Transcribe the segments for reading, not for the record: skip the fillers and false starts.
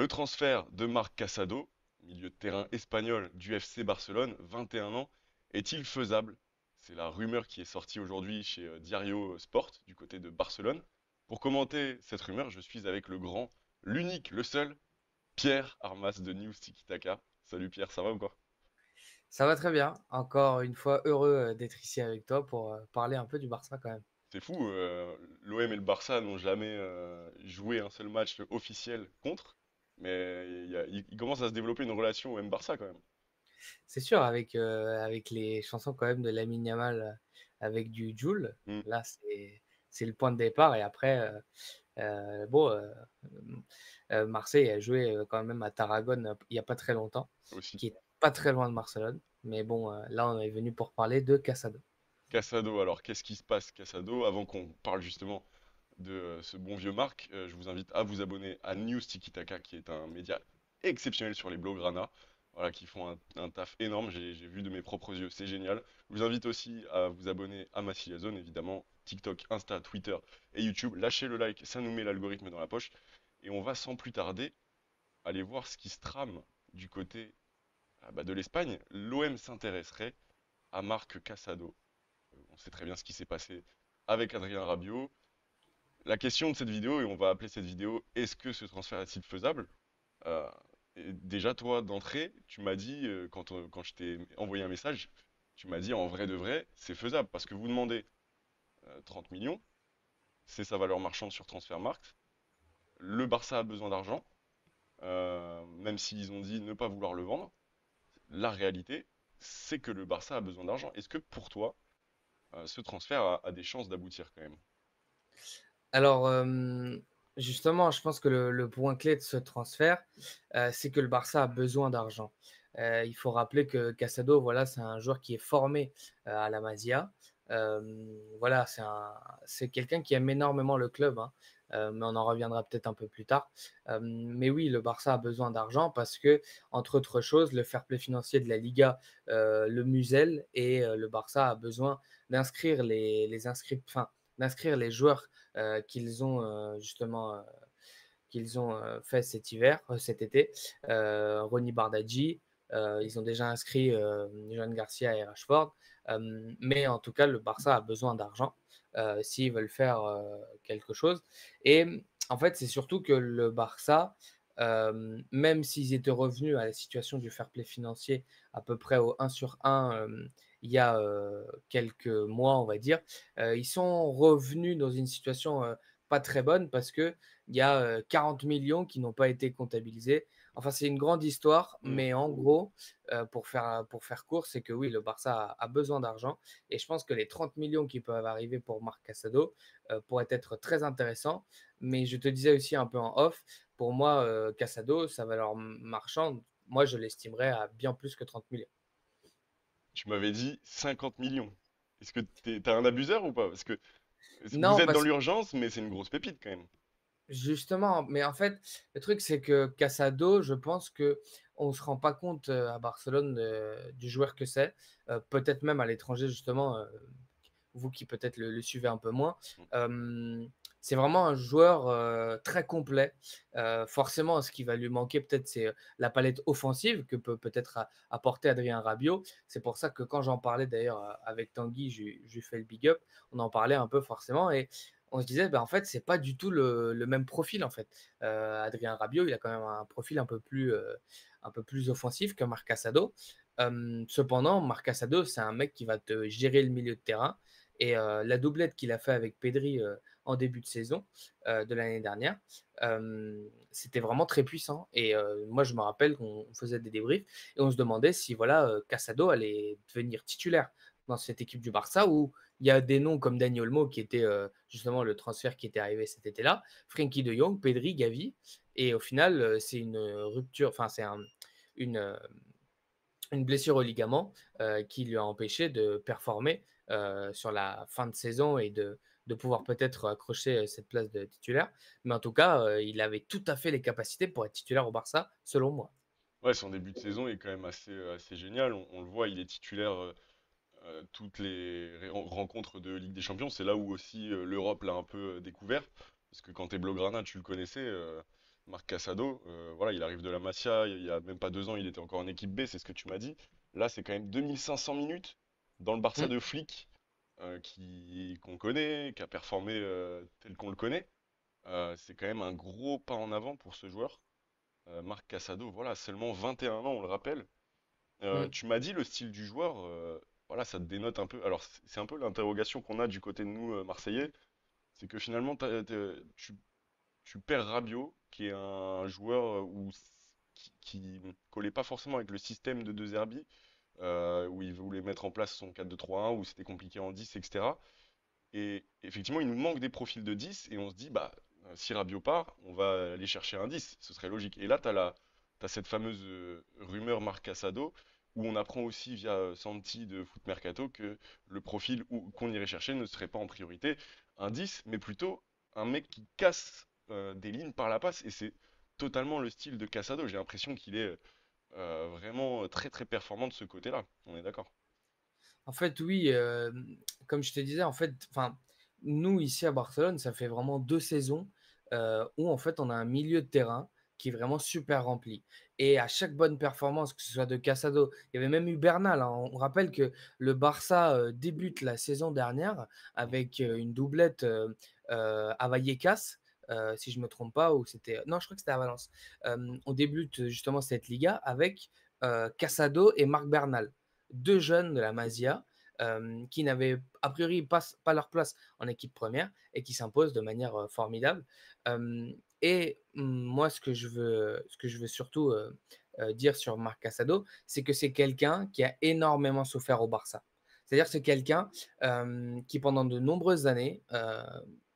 Le transfert de Marc Casado, milieu de terrain espagnol du FC Barcelone, 21 ans, est-il faisable? C'est la rumeur qui est sortie aujourd'hui chez Diario Sport, du côté de Barcelone. Pour commenter cette rumeur, je suis avec le grand, l'unique, le seul, Pierre Armas de News Tiki Taka. Salut Pierre, ça va ou quoi? Ça va très bien. Encore une fois, heureux d'être ici avec toi pour parler un peu du Barça quand même. C'est fou, l'OM et le Barça n'ont jamais joué un seul match officiel contre, mais il commence à se développer une relation OM-Barça quand même. C'est sûr, avec les chansons quand même de Lamine Yamal avec du Jul, Hmm. là c'est le point de départ. Et après, bon, Marseille a joué quand même à Tarragone il n'y a pas très longtemps, Aussi. qui est pas très loin de Barcelone. Mais bon, là on est venu pour parler de Casado. Casado, alors qu'est-ce qui se passe, Casado? Avant qu'on parle justement de ce bon vieux Marc, je vous invite à vous abonner à News Tiki Taka, qui est un média exceptionnel sur les Blaugrana, voilà, qui font un taf énorme, j'ai vu de mes propres yeux, c'est génial. Je vous invite aussi à vous abonner à Massilia Zone, évidemment, TikTok, Insta, Twitter et YouTube. Lâchez le like, ça nous met l'algorithme dans la poche. Et on va sans plus tarder aller voir ce qui se trame du côté de l'Espagne. L'OM s'intéresserait à Marc Casado. On sait très bien ce qui s'est passé avec Adrien Rabiot. La question de cette vidéo, et on va appeler cette vidéo est-ce que ce transfert est-il faisable? Euh, et déjà, toi, d'entrée, tu m'as dit, quand je t'ai envoyé un message, tu m'as dit en vrai de vrai, c'est faisable parce que vous demandez 30 millions, c'est sa valeur marchande sur Transfermarkt. Le Barça a besoin d'argent, même s'ils ont dit ne pas vouloir le vendre. La réalité, c'est que le Barça a besoin d'argent. Est-ce que pour toi, ce transfert a des chances d'aboutir quand même? Alors, justement, je pense que le point clé de ce transfert, c'est que le Barça a besoin d'argent. Il faut rappeler que Casado, voilà, c'est un joueur qui est formé à la Masia. Voilà, c'est quelqu'un qui aime énormément le club, hein, mais on en reviendra peut-être un peu plus tard. Mais oui, le Barça a besoin d'argent parce que, entre autres choses, le fair play financier de la Liga le muselle et le Barça a besoin d'inscrire les inscrits, enfin, d'inscrire les joueurs qu'ils ont justement qu'ils ont fait cet été. Ronny Bardghji, ils ont déjà inscrit Johan Garcia et Rashford. Mais en tout cas, le Barça a besoin d'argent s'ils veulent faire quelque chose. Et en fait, c'est surtout que le Barça, même s'ils étaient revenus à la situation du fair play financier à peu près au 1 sur 1 il y a quelques mois, on va dire, ils sont revenus dans une situation pas très bonne parce qu'il y a 40 millions qui n'ont pas été comptabilisés. Enfin, c'est une grande histoire, Hmm. mais en gros, pour faire court, c'est que oui, le Barça a besoin d'argent et je pense que les 30 millions qui peuvent arriver pour Marc Casado pourraient être très intéressants. Mais je te disais aussi un peu en off, pour moi, Casado, sa valeur marchande, moi, je l'estimerais à bien plus que 30 millions. Tu m'avais dit 50 millions. Est-ce que t'es un abuseur ou pas? Parce que vous Non, êtes dans parce que l'urgence, mais c'est une grosse pépite quand même. justement, mais en fait, le truc, c'est que Casado, je pense que on se rend pas compte à Barcelone du joueur que c'est. Peut-être même à l'étranger, justement, vous qui peut-être le suivez un peu moins. Hmm. Euh, c'est vraiment un joueur très complet. Forcément, ce qui va lui manquer, peut-être, c'est la palette offensive que peut peut-être apporter Adrien Rabiot. C'est pour ça que quand j'en parlais d'ailleurs avec Tanguy, je lui fais le big up. On en parlait un peu forcément et on se disait, ben, en fait, c'est pas du tout le même profil en fait. Adrien Rabiot, il a quand même un profil un peu plus offensif que Marc Casado. Cependant, Marc Casado, c'est un mec qui va te gérer le milieu de terrain. Et la doublette qu'il a fait avec Pedri en début de saison de l'année dernière, c'était vraiment très puissant. Et moi, je me rappelle qu'on faisait des débriefs et on se demandait si voilà, Casado allait devenir titulaire dans cette équipe du Barça où il y a des noms comme Dani Olmo qui était justement le transfert qui était arrivé cet été-là, Frenkie de Jong, Pedri, Gavi. Et au final, c'est une rupture, enfin, une, euh, une blessure au ligament qui lui a empêché de performer sur la fin de saison et de pouvoir peut-être accrocher cette place de titulaire. Mais en tout cas, il avait tout à fait les capacités pour être titulaire au Barça, selon moi. Ouais, son début de saison est quand même assez génial. On le voit, il est titulaire toutes les rencontres de Ligue des Champions. C'est là où aussi l'Europe l'a un peu découvert. Parce que quand t'es Blaugrana, tu le connaissais. Marc Casado, voilà, il arrive de la Masia, il y a même pas 2 ans, il était encore en équipe B, c'est ce que tu m'as dit. Là, c'est quand même 2500 minutes dans le Barça Mm, de Flick, qu'on connaît, qui a performé tel qu'on le connaît. C'est quand même un gros pas en avant pour ce joueur. Marc Casado, voilà, seulement 21 ans, on le rappelle. mm. Tu m'as dit le style du joueur, voilà, ça te dénote un peu. Alors, c'est un peu l'interrogation qu'on a du côté de nous, Marseillais, c'est que finalement, tu perds Rabiot, qui est un joueur qui collait pas forcément avec le système de De Zerbi, où il voulait mettre en place son 4-2-3-1, où c'était compliqué en 10, etc. Et effectivement, il nous manque des profils de 10, et on se dit, bah, si Rabiot part, on va aller chercher un 10, ce serait logique. Et là, t'as cette fameuse rumeur Marc Casado, où on apprend aussi via Santi de Foot Mercato que le profil qu'on irait chercher ne serait pas en priorité un 10, mais plutôt un mec qui casse des lignes par la passe, et c'est totalement le style de Casado. J'ai l'impression qu'il est vraiment très très performant de ce côté-là. On est d'accord. En fait, oui, comme je te disais, en fait, enfin, nous ici à Barcelone, ça fait vraiment 2 saisons où en fait on a un milieu de terrain qui est vraiment super rempli. Et à chaque bonne performance, que ce soit de Casado, il y avait même eu Bernal, hein. On rappelle que le Barça débute la saison dernière Mm. avec une doublette à Vallecas, si je ne me trompe pas, ou c'était. Non, je crois que c'était à Valence. On débute justement cette Liga avec Casado et Marc Bernal, deux jeunes de la Masia qui n'avaient a priori pas leur place en équipe première et qui s'imposent de manière formidable. Et moi, ce que je veux surtout dire sur Marc Casado, c'est que c'est quelqu'un qui a énormément souffert au Barça. C'est-à-dire que c'est quelqu'un qui, pendant de nombreuses années,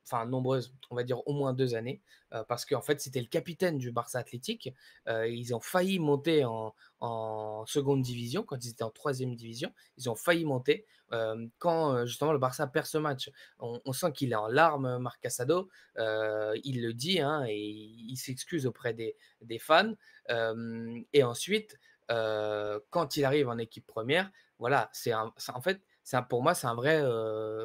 enfin nombreuses, on va dire au moins 2 années, parce qu'en fait c'était le capitaine du Barça Athlétique. Ils ont failli monter en seconde division quand ils étaient en troisième division. Ils ont failli monter quand justement le Barça perd ce match. On sent qu'il est en larmes, Marc Casado. Il le dit hein, et il s'excuse auprès des fans. Et ensuite, quand il arrive en équipe première, voilà, en fait, pour moi, c'est un vrai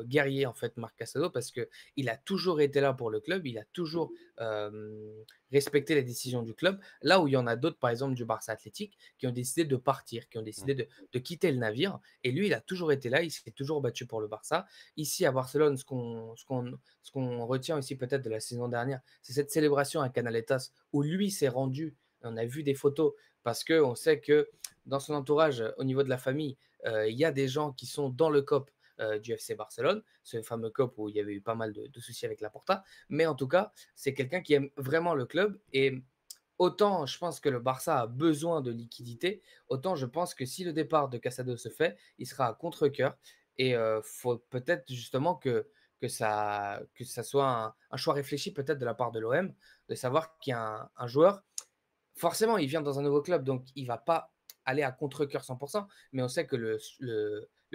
guerrier, en fait, Marc Casado, parce qu'il a toujours été là pour le club, il a toujours respecté les décisions du club, là où il y en a d'autres, par exemple, du Barça Athlétique, qui ont décidé de partir, qui ont Mm. décidé de quitter le navire, et lui, il a toujours été là, il s'est toujours battu pour le Barça. Ici, à Barcelone, ce qu'on retient aussi peut-être de la saison dernière, c'est cette célébration à Canaletas, où lui s'est rendu, on a vu des photos, parce qu'on sait que dans son entourage, au niveau de la famille, il y a des gens qui sont dans le COP du FC Barcelone, ce fameux COP où il y avait eu pas mal de soucis avec la Porta. Mais en tout cas, c'est quelqu'un qui aime vraiment le club. Et autant je pense que le Barça a besoin de liquidité, autant je pense que si le départ de Casado se fait, il sera à contre-cœur. Et il faut peut-être justement que ça soit un choix réfléchi peut-être de la part de l'OM, de savoir qu'il y a un joueur. Forcément, il vient dans un nouveau club, donc il va pas aller à contre-cœur 100%, mais on sait que le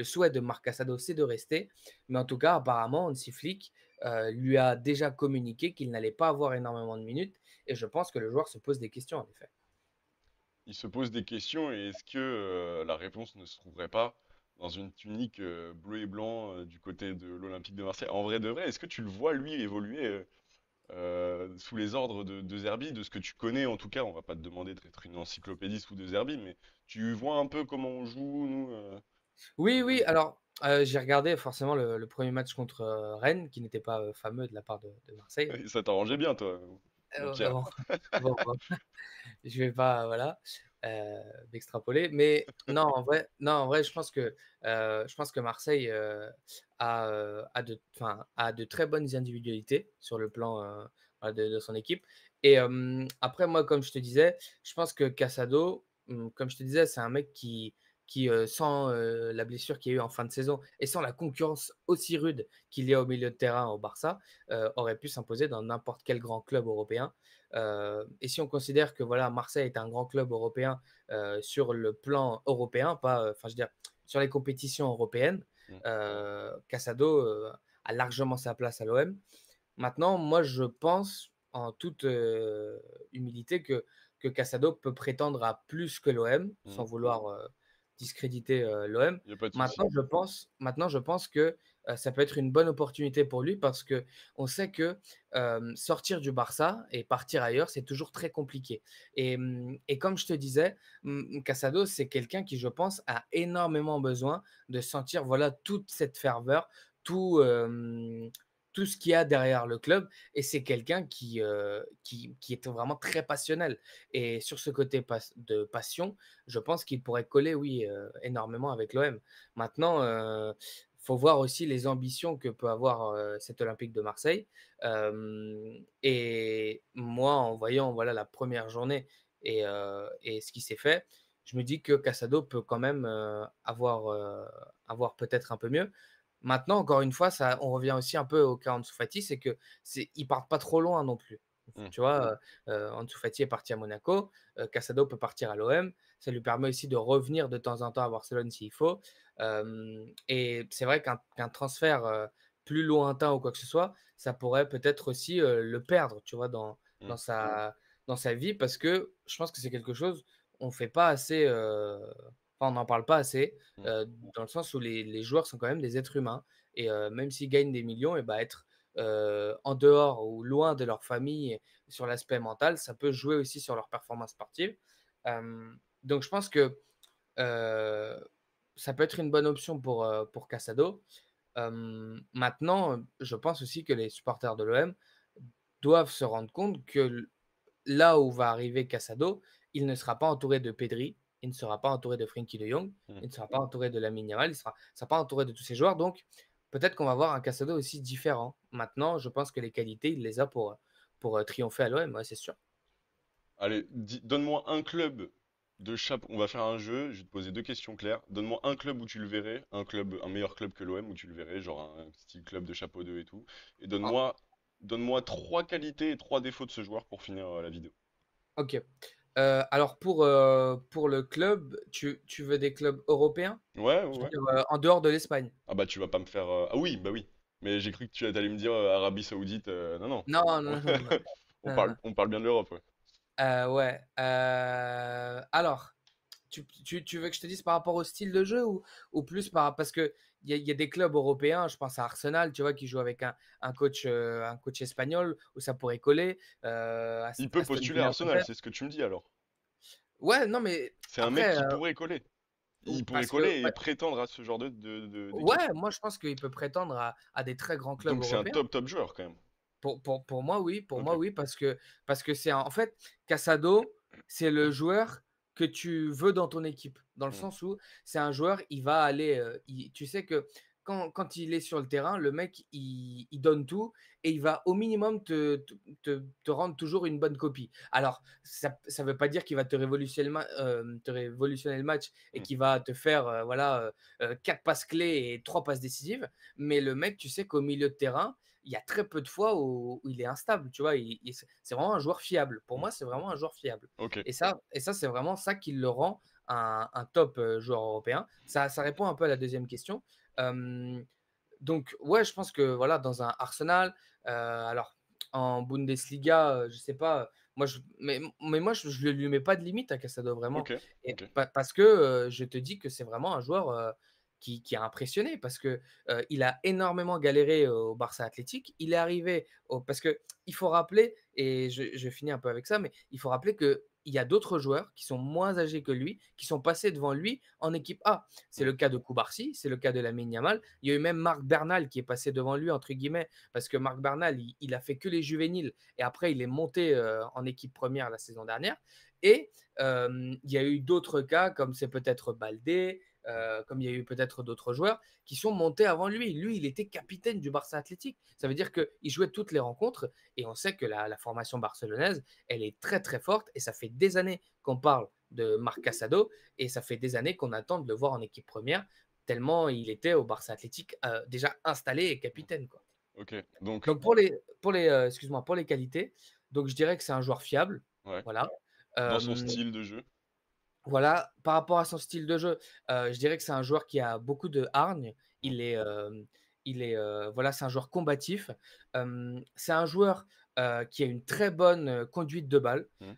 souhait de Marc Casado, c'est de rester. Mais en tout cas, apparemment, Hansi Flick lui a déjà communiqué qu'il n'allait pas avoir énormément de minutes, et je pense que le joueur se pose des questions, en effet. Il se pose des questions, et est-ce que la réponse ne se trouverait pas dans une tunique bleu et blanc du côté de l'Olympique de Marseille? En vrai de vrai, est-ce que tu le vois lui évoluer sous les ordres de Zerbi, de ce que tu connais en tout cas? On va pas te demander d'être une encyclopédie sous de Zerbi, mais tu vois un peu comment on joue, nous Oui, oui, alors j'ai regardé forcément le premier match contre Rennes, qui n'était pas fameux de la part de Marseille. Ça t'arrangeait bien, toi, mon Pierre. Bon, bon, je vais pas, voilà, m'extrapoler. Mais non, en vrai, je pense que Marseille a de très bonnes individualités sur le plan voilà, de son équipe. Et après, moi, comme je te disais, je pense que Casado, comme je te disais, c'est un mec qui sans la blessure qu'il y a eu en fin de saison et sans la concurrence aussi rude qu'il y a au milieu de terrain au Barça, aurait pu s'imposer dans n'importe quel grand club européen. Et si on considère que voilà, Marseille est un grand club européen sur le plan européen, pas, enfin, je veux dire, sur les compétitions européennes, Mm. Casado a largement sa place à l'OM. Maintenant, moi, je pense en toute humilité que Casado peut prétendre à plus que l'OM, sans Mm. vouloir discréditer l'OM. Y a pas de souci. Maintenant, je pense que ça peut être une bonne opportunité pour lui parce que on sait que, sortir du Barça et partir ailleurs, c'est toujours très compliqué et comme je te disais, Casado, c'est quelqu'un qui, je pense, a énormément besoin de sentir, voilà, toute cette ferveur, tout, tout ce qu'il y a derrière le club et c'est quelqu'un qui est vraiment très passionnel et sur ce côté de passion, je pense qu'il pourrait coller, oui, énormément avec l'OM. Maintenant, faut voir aussi les ambitions que peut avoir, cet Olympique de Marseille. Et moi, en voyant, voilà, la première journée et ce qui s'est fait, je me dis que Casado peut quand même, avoir peut-être un peu mieux. Maintenant, encore une fois, ça on revient aussi un peu au cas Ansu Fati, c'est que ils partent pas trop loin non plus. Mmh. Tu vois, Ansu Fati est parti à Monaco, Casado peut partir à l'OM. Ça lui permet aussi de revenir de temps en temps à Barcelone s'il faut. Et c'est vrai qu'un transfert, plus lointain ou quoi que ce soit, ça pourrait peut-être aussi, le perdre, tu vois, Mmh. dans sa dans sa vie parce que je pense que c'est quelque chose, on fait pas assez, enfin, on n'en parle pas assez, Mmh. dans le sens où les joueurs sont quand même des êtres humains et même s'ils gagnent des millions et bah, être, en dehors ou loin de leur famille sur l'aspect mental, ça peut jouer aussi sur leur performance sportive. Donc je pense que, heu, ça peut être une bonne option pour Casado. Maintenant, je pense aussi que les supporters de l'OM doivent se rendre compte que là où va arriver Casado, il ne sera pas entouré de Pedri, il ne sera pas entouré de Frenkie de Jong, Mmh. il ne sera pas entouré de Lamine Yamal, il ne sera pas entouré de tous ces joueurs. Donc, peut-être qu'on va voir un Casado aussi différent. Maintenant, je pense que les qualités, il les a pour triompher à l'OM, ouais, c'est sûr. Allez, donne-moi un club de chapeau. On va faire un jeu, je vais te poser deux questions claires. Donne-moi un club où tu le verrais, un club, un meilleur club que l'OM où tu le verrais, genre un style club de chapeau 2 et tout. Et Ah, donne-moi trois qualités et trois défauts de ce joueur pour finir la vidéo. OK. Alors pour le club, tu veux des clubs européens? Ouais, ouais, Je veux ouais. dire, en dehors de l'Espagne? Ah bah tu vas pas me faire. Ah oui, bah oui. Mais j'ai cru que tu allais me dire Arabie Saoudite. Non, non. Non, non, non, non. On Non, parle, non. on parle bien de l'Europe, ouais. Ouais, alors, tu veux que je te dise par rapport au style de jeu ou plus parce qu'il y a des clubs européens, je pense à Arsenal, tu vois, qui joue avec un coach espagnol où ça pourrait coller, Il peut Aston postuler à Villa Arsenal, peut-être. c'est ce que tu me dis alors. Ouais, non, mais C'est un mec après, qui pourrait coller. Il pourrait parce que coller et ouais, prétendre à ce genre d'équipe. ouais, moi je pense qu'il peut prétendre à des très grands clubs Donc c'est un européens. top joueur quand même. Pour Ok. moi oui, parce que c'est en fait, Casado, c'est le joueur que tu veux dans ton équipe. Dans le Hmm. sens où c'est un joueur, il va aller, tu sais que quand il est sur le terrain, le mec, il donne tout et il va au minimum te rendre toujours une bonne copie. Alors ça veut pas dire qu'il va te révolutionner le match et Hmm. qu'il va te faire, voilà, 4 passes clés et 3 passes décisives, mais le mec, tu sais qu'au milieu de terrain, il y a très peu de fois où il est instable, tu vois? C'est vraiment un joueur fiable. Pour Hmm. moi, c'est vraiment un joueur fiable Ok. et ça, c'est vraiment ça qui le rend un top, joueur européen. Ça répond un peu à la deuxième question. Hem, donc ouais, je pense que voilà, dans un Arsenal, alors en Bundesliga, je sais pas, moi je lui mets pas de limite à Casado vraiment Ok. et Ok. parce que, je te dis que c'est vraiment un joueur, qui a impressionné parce que, il a énormément galéré au Barça Athletic. Il est arrivé au parce que il faut rappeler et je finis un peu avec ça, mais il faut rappeler qu'il y a d'autres joueurs qui sont moins âgés que lui, qui sont passés devant lui en équipe A. C'est Hmm. le cas de Koubarsi, c'est le cas de Lamine Yamal. Il y a eu même Marc Bernal qui est passé devant lui, entre guillemets, parce que Marc Bernal, il a fait que les juvéniles et après, il est monté en équipe première la saison dernière. Et il y a eu d'autres cas, comme c'est peut-être Baldé, comme il y a eu peut-être d'autres joueurs qui sont montés avant lui. Lui, il était capitaine du Barça Athletic. Ça veut dire qu'il jouait toutes les rencontres et on sait que la formation barcelonaise, elle est très très forte et ça fait des années qu'on parle de Marc Casado et ça fait des années qu'on attend de le voir en équipe première tellement il était au Barça Athletic déjà installé et Hmm. capitaine, quoi. Ok. Donc, Donc excuse-moi, pour les qualités, donc je dirais que c'est un joueur fiable, ouais. voilà. Dans son Hem, style de jeu. voilà, par rapport à son style de jeu, je dirais que c'est un joueur qui a beaucoup de hargne. Hmm. Il est, voilà, c'est un joueur combatif. C'est un joueur, qui a une très bonne, conduite de balle, Mmh.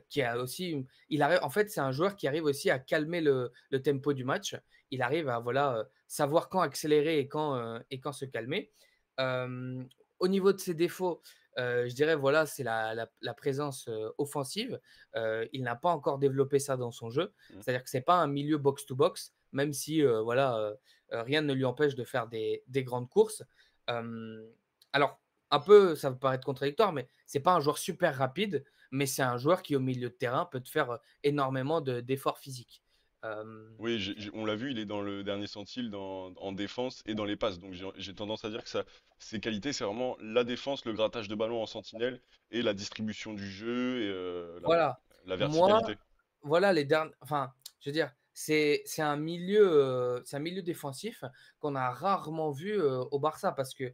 qui a aussi il arrive en fait, c'est un joueur qui arrive aussi à calmer le tempo du match. Il arrive à voilà, savoir quand accélérer et quand se calmer. Hem, Au niveau de ses défauts, je dirais voilà, c'est la présence, offensive. Il n'a pas encore développé ça dans son jeu. Mmh. C'est-à-dire que c'est pas un milieu box to box, même si, voilà, rien ne lui empêche de faire des grandes courses. Hem, alors un peu, ça peut paraître contradictoire, mais c'est pas un joueur super rapide, mais c'est un joueur qui, au milieu de terrain, peut te faire, énormément d'efforts physiques. Hem, Oui, on l'a vu, il est dans le dernier centile en défense et dans les passes. Donc j'ai tendance à dire que ses qualités, c'est vraiment la défense, le grattage de ballon en sentinelle et la distribution du jeu et voilà. la Moi, verticalité. voilà les derniers enfin, je veux dire, c'est un milieu défensif qu'on a rarement vu, au Barça parce que,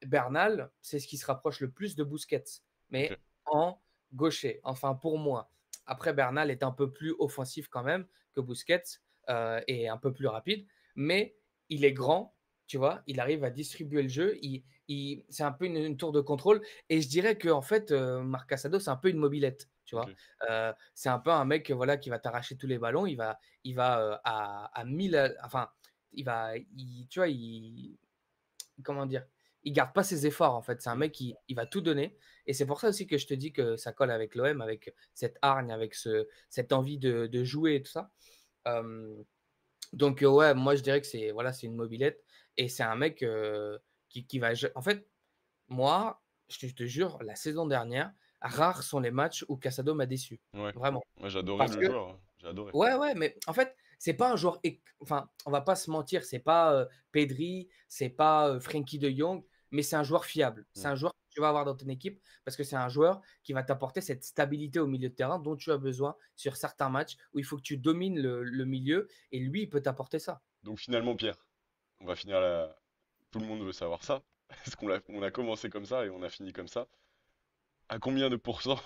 Bernal, c'est ce qui se rapproche le plus de Busquets, Ok. mais en gaucher, enfin pour moi. Après Bernal est un peu plus offensif quand même que Busquets, et un peu plus rapide, mais il est grand, tu vois? Il arrive à distribuer le jeu, il c'est un peu une tour de contrôle et je dirais qu'en fait, Marc Casado, c'est un peu une mobilette, tu Ok. vois? C'est un peu un mec, voilà, qui va t'arracher tous les ballons. Il va, à 1000 enfin, tu vois, comment dire? Il garde pas ses efforts, en fait. C'est un Mm. mec qui va tout donner et c'est pour ça aussi que je te dis que ça colle avec l'OM, avec cette hargne, avec cette envie de jouer et tout ça. Hem, donc ouais, moi, je dirais que c'est voilà, c'est une mobilette et c'est un mec, qui va en fait, moi, je te jure, la saison dernière, rares sont les matchs où Casado m'a déçu. Ouais. Vraiment. Moi, j'adorais Parce le que joueur, hein. J'ai adoré. ouais, ouais, mais en fait, c'est pas un joueur enfin, on va pas se mentir, c'est pas, Pedri, c'est pas, Frenkie de Jong, mais c'est un joueur fiable. C'est Mm. un joueur que tu vas avoir dans ton équipe parce que c'est un joueur qui va t'apporter cette stabilité au milieu de terrain dont tu as besoin sur certains matchs où il faut que tu domines le milieu et lui, il peut t'apporter ça. Donc finalement, Pierre, on va finir la... Tout le monde veut savoir ça. Est-ce on a commencé comme ça et on a fini comme ça? À combien de pourcents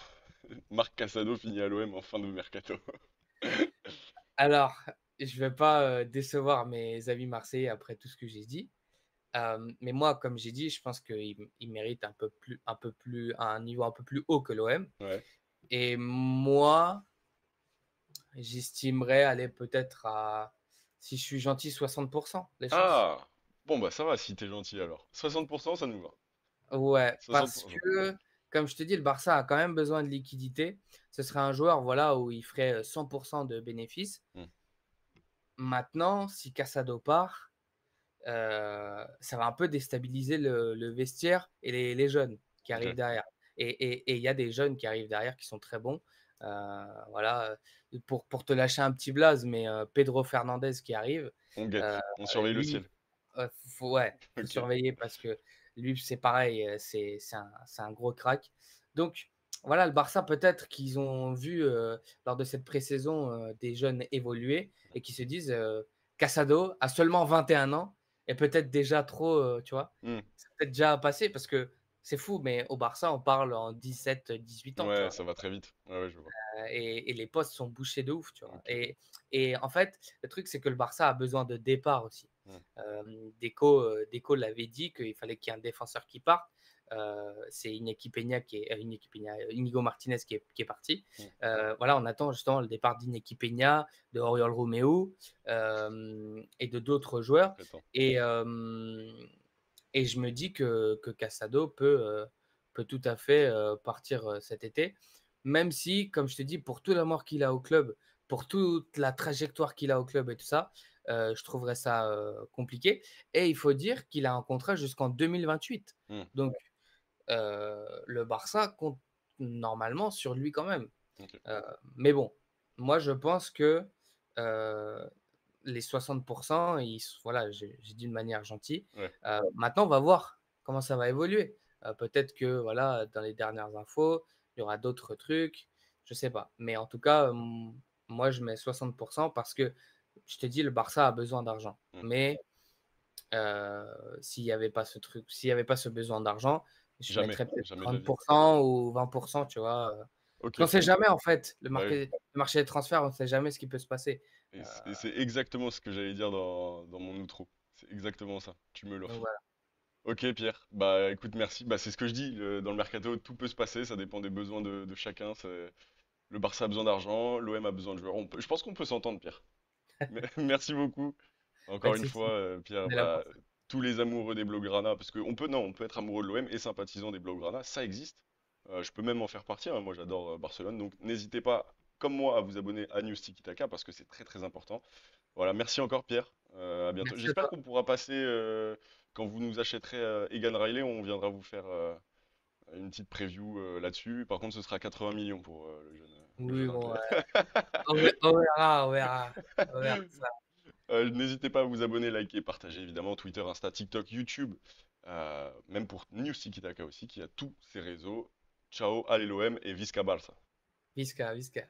Marc Casado finit à l'OM en fin de mercato? Alors, je vais pas, décevoir mes amis marseillais après tout ce que j'ai dit. Mais moi, comme j'ai dit, je pense qu'il mérite un peu plus à un niveau un peu plus haut que l'OM Ouais. et moi, j'estimerais aller peut-être à, si je suis gentil, 60 les chances. Ah! Bon, bah ça va si t'es gentil alors. 60%, ça nous va. Ouais, parce 60%. que, comme je te dis, le Barça a quand même besoin de liquidité. Ce serait un joueur, voilà, où il ferait, 100 de bénéfices. Hmm. Maintenant, si Casado part, ça va un peu déstabiliser le vestiaire et les jeunes qui Ok. arrivent derrière. Et il y a des jeunes qui arrivent derrière qui sont très bons. Voilà, pour te lâcher un petit blaze, mais Pedro Fernandez qui arrive, On heu, guette. On surveille le lui, ciel. faut Ok. surveiller parce que lui, c'est pareil, c'est un gros crack. Donc voilà, le Barça, peut-être qu'ils ont vu, lors de cette pré-saison, des jeunes évoluer et qui se disent, «Casado a seulement 21 ans et peut-être déjà trop», tu vois? Hmm. C'est peut-être déjà passé parce que c'est fou, mais au Barça, on parle en 17, 18 ans, tu Ouais, vois? ça va très vite. Ouais, ouais, je vois. Et les postes sont bouchés de ouf, tu vois? Ok. Et en fait, le truc, c'est que le Barça a besoin de départ aussi. Hmm. Deco l'avait dit qu'il fallait qu'il y ait un défenseur qui parte. C'est Iñaki Peña Iñaki Peña, Inigo Martinez qui est parti. Hmm. Voilà, on attend justement le départ d'Iñaki Peña, de Oriol Romeu, et de d'autres joueurs Compétent. et hem et je me dis que Casado peut tout à fait, partir, cet été. Même si, comme je te dis, pour tout l'amour qu'il a au club, pour toute la trajectoire qu'il a au club et tout ça, je trouverais ça, compliqué et il faut dire qu'il a un contrat jusqu'en 2028. Hmm. Donc le Barça compte normalement sur lui quand même. Ok. Heu, mais bon, moi je pense que, heu, les 60 ils s voilà, j'ai dit de manière gentille. Ouais. Maintenant on va voir comment ça va évoluer. Peut-être que voilà, dans les dernières infos, il y aura d'autres trucs, je sais pas. Mais en tout cas, moi je mets 60 parce que je t'ai dit le Barça a besoin d'argent. Hmm. Mais, s'il y avait pas ce besoin d'argent, je Jamais. mettrais peut-être Jamais de la 30 vie. ou 20 tu vois? Ok. Parce qu'on sait jamais en fait, Bah oui. le marché des transferts, on sait jamais ce qui peut se passer. Heu, Et c'est exactement ce que j'allais dire dans mon outro. C'est exactement ça. Tu me donc l'offres. voilà. Ok Pierre, bah écoute merci, bah c'est ce que je dis, dans le mercato tout peut se passer, ça dépend des besoins de chacun, le Barça a besoin d'argent, l'OM a besoin de joueurs, je pense qu'on peut s'entendre Pierre. Merci beaucoup, Pas encore de une souci, fois Pierre, on est là bah pour ça. tous les amoureux des Blaugrana, parce qu'on peut, non, on peut être amoureux de l'OM et sympathisant des Blaugrana, ça existe. Je peux même en faire partie, hein, moi j'adore Barcelone, donc n'hésitez pas, comme moi, à vous abonner à News Tiki Taka parce que c'est très très important. Voilà, merci encore Pierre. À bientôt. Merci à J'espère toi. qu'on pourra passer quand vous nous achèterez Egan Riley, on viendra vous faire une petite preview là-dessus. Par contre, ce sera 80 millions pour le Oui, jeune bon, anglais. on verra ça. N'hésitez pas à vous abonner, liker, partager évidemment Twitter, Insta, TikTok, YouTube, même pour News Tiki Taka aussi, qui a tous ses réseaux. Ciao, allez l'OM et Visca Barça. Visca, visca.